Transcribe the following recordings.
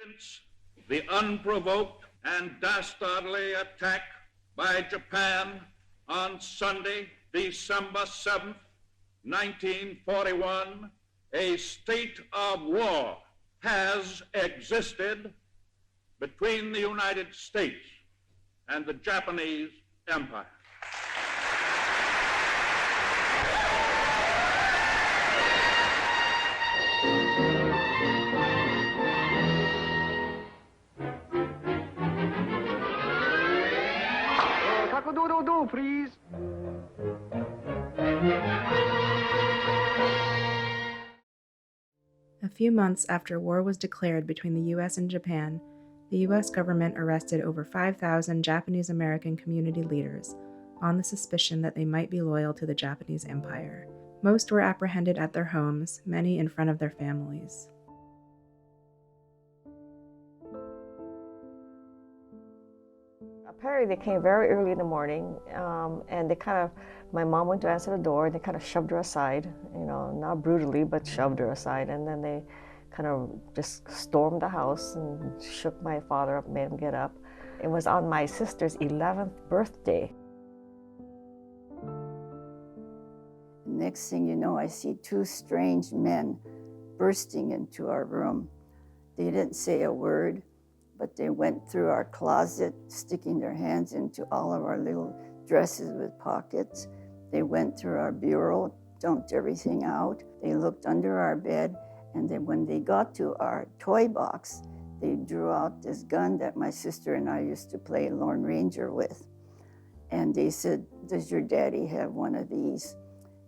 Since the unprovoked and dastardly attack by Japan on Sunday, December 7th, 1941, a state of war has existed between the United States and the Japanese Empire. Cock-a-doodle-doo, please. A few months after war was declared between the U.S. and Japan, the U.S. government arrested over 5,000 Japanese American community leaders on the suspicion that they might be loyal to the Japanese Empire. Most were apprehended at their homes, many in front of their families. Apparently they came very early in the morning, and my mom went to answer the door, and they kind of shoved her aside, not brutally, but shoved her aside, and then they kind of just stormed the house and shook my father up, made him get up. It was on my sister's 11th birthday. Next thing you know, I see two strange men bursting into our room. They didn't say a word, but they went through our closet, sticking their hands into all of our little dresses with pockets. They went through our bureau, dumped everything out. They looked under our bed, and then when they got to our toy box, they drew out this gun that my sister and I used to play Lone Ranger with. And they said, "Does your daddy have one of these?"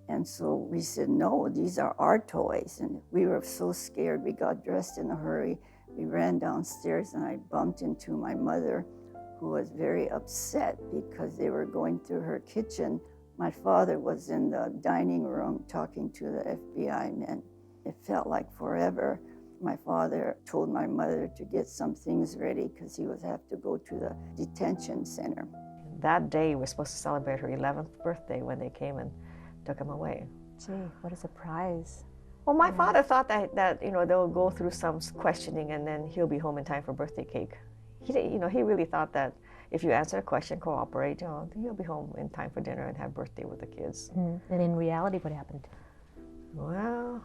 And so we said, "No, these are our toys." And we were so scared, we got dressed in a hurry. We ran downstairs, and I bumped into my mother, who was very upset because they were going through her kitchen. My father was in the dining room talking to the FBI men. It felt like forever. My father told my mother to get some things ready because he would have to go to the detention center. That day, we were supposed to celebrate her 11th birthday when they came and took him away. Gee, what a surprise. Well, my father thought that they'll go through some questioning and then he'll be home in time for birthday cake. He really thought that if you answer a question, cooperate, he'll be home in time for dinner and have birthday with the kids. And in reality, what happened? Well,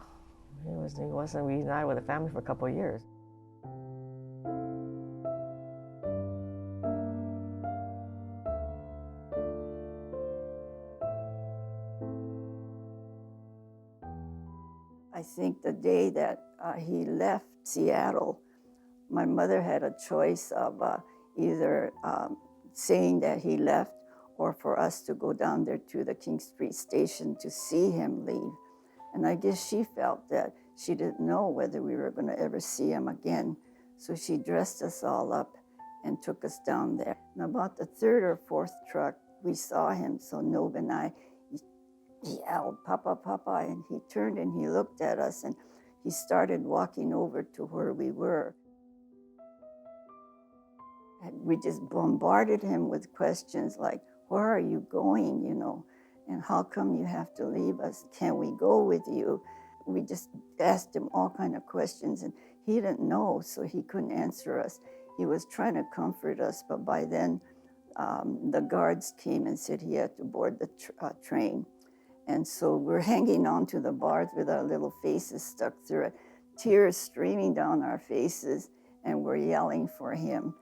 he wasn't reunited with the family for a couple of years. I think the day that he left Seattle, my mother had a choice of either saying that he left or for us to go down there to the King Street station to see him leave. And I guess she felt that she didn't know whether we were going to ever see him again. So she dressed us all up and took us down there. And about the third or fourth truck, we saw him. So Nob and I, he yelled, "Papa, Papa," and he turned and he looked at us and he started walking over to where we were. And we just bombarded him with questions like, "Where are you going, and how come you have to leave us? Can we go with you?" We just asked him all kinds of questions, and he didn't know, so he couldn't answer us. He was trying to comfort us, but by then the guards came and said he had to board the train. And so we're hanging on to the bars with our little faces stuck through it, tears streaming down our faces, and we're yelling for him.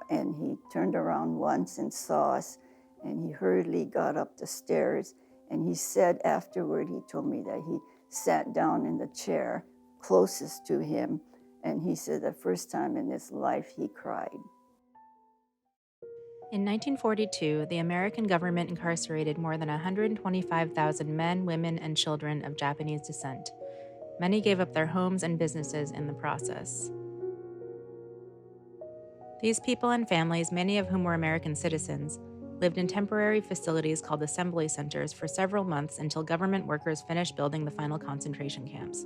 And he turned around once and saw us, and he hurriedly got up the stairs. And he said afterward, he told me that he sat down in the chair closest to him, and he said the first time in his life he cried. In 1942, the American government incarcerated more than 125,000 men, women, and children of Japanese descent. Many gave up their homes and businesses in the process. These people and families, many of whom were American citizens, lived in temporary facilities called assembly centers for several months until government workers finished building the final concentration camps.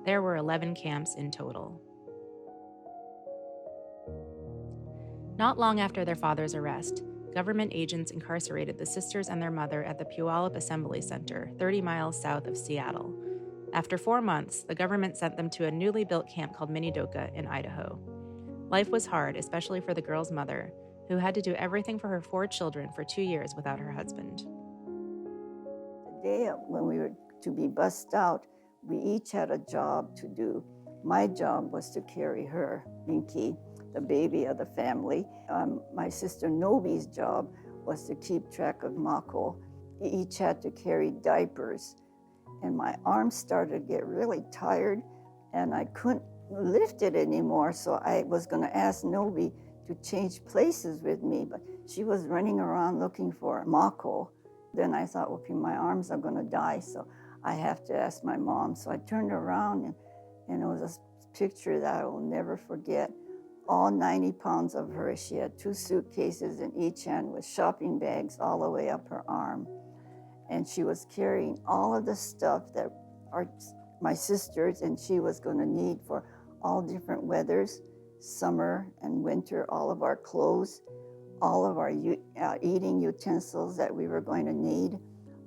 There were 11 camps in total. Not long after their father's arrest, government agents incarcerated the sisters and their mother at the Puyallup Assembly Center, 30 miles south of Seattle. After 4 months, the government sent them to a newly built camp called Minidoka in Idaho. Life was hard, especially for the girl's mother, who had to do everything for her 4 children for 2 years without her husband. The day when we were to be bussed out, we each had a job to do. My job was to carry her, Minkie, the baby of the family. My sister Nobi's job was to keep track of Mako. We each had to carry diapers. And my arms started to get really tired, and I couldn't lift it anymore, so I was going to ask Nobi to change places with me, but she was running around looking for Mako. Then I thought, okay, my arms are going to die, so I have to ask my mom. So I turned around, and it was a picture that I will never forget. All 90 pounds of her. She had 2 suitcases in each hand with shopping bags all the way up her arm. And she was carrying all of the stuff that my sisters and she was going to need for all different weathers, summer and winter, all of our clothes, all of our eating utensils that we were going to need,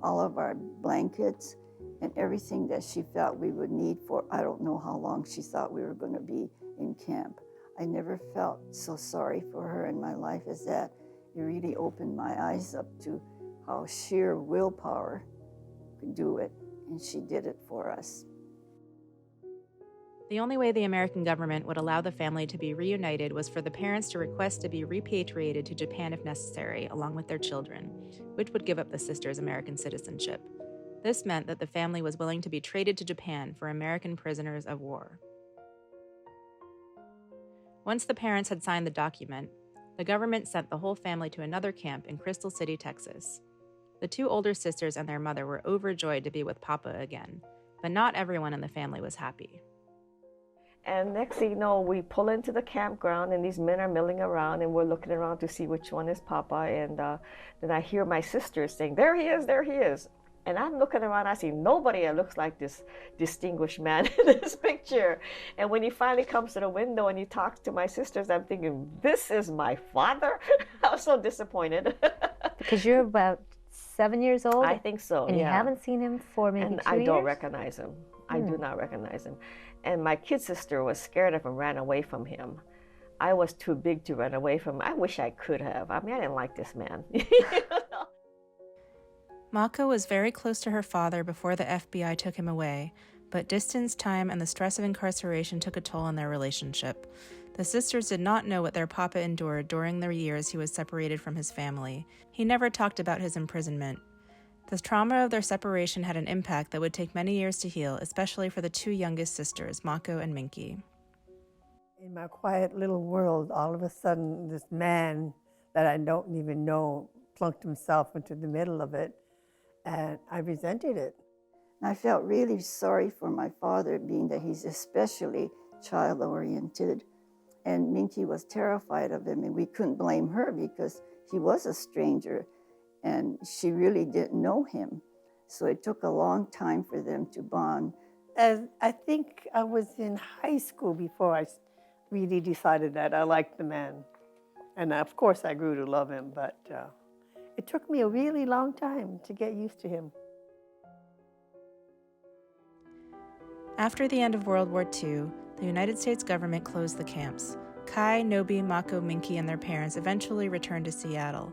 all of our blankets, and everything that she felt we would need for, I don't know how long she thought we were going to be in camp. I never felt so sorry for her in my life as that. It really opened my eyes up to how sheer willpower could do it, and she did it for us. The only way the American government would allow the family to be reunited was for the parents to request to be repatriated to Japan if necessary, along with their children, which would give up the sisters' American citizenship. This meant that the family was willing to be traded to Japan for American prisoners of war. Once the parents had signed the document, the government sent the whole family to another camp in Crystal City, Texas. The 2 older sisters and their mother were overjoyed to be with Papa again, but not everyone in the family was happy. And next thing you know, we pull into the campground, and these men are milling around, and we're looking around to see which one is Papa. And then I hear my sisters saying, "There he is, there he is." And I'm looking around, I see nobody that looks like this distinguished man in this picture. And when he finally comes to the window and he talks to my sisters, I'm thinking, this is my father? I was so disappointed. Because you're about 7 years old? I think so, and yeah. you haven't seen him for maybe 2 years? And I don't recognize him. I do not recognize him. And my kid sister was scared of him, ran away from him. I was too big to run away from him. I wish I could have. I mean, I didn't like this man. Mako was very close to her father before the FBI took him away, but distance, time, and the stress of incarceration took a toll on their relationship. The sisters did not know what their papa endured during the years he was separated from his family. He never talked about his imprisonment. The trauma of their separation had an impact that would take many years to heal, especially for the 2 youngest sisters, Mako and Minkie. In my quiet little world, all of a sudden, this man that I don't even know plunked himself into the middle of it, and I resented it. I felt really sorry for my father, being that he's especially child-oriented, and Minkie was terrified of him, and we couldn't blame her because he was a stranger, and she really didn't know him. So it took a long time for them to bond. As I think I was in high school before I really decided that I liked the man. And of course I grew to love him, but it took me a really long time to get used to him. After the end of World War II, the United States government closed the camps. Kai, Nobi, Mako, Minkie, and their parents eventually returned to Seattle,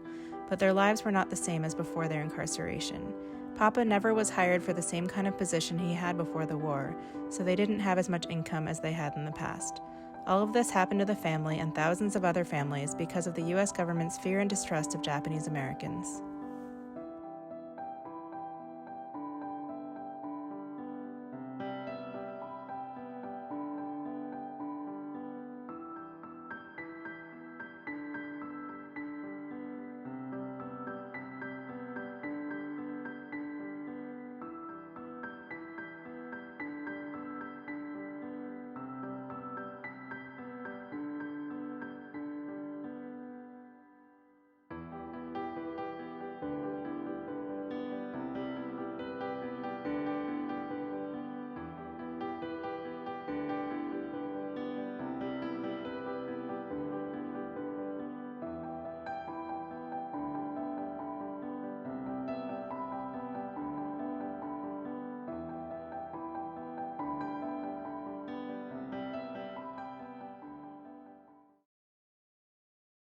but their lives were not the same as before their incarceration. Papa never was hired for the same kind of position he had before the war, so they didn't have as much income as they had in the past. All of this happened to the family and thousands of other families because of the U.S. government's fear and distrust of Japanese Americans.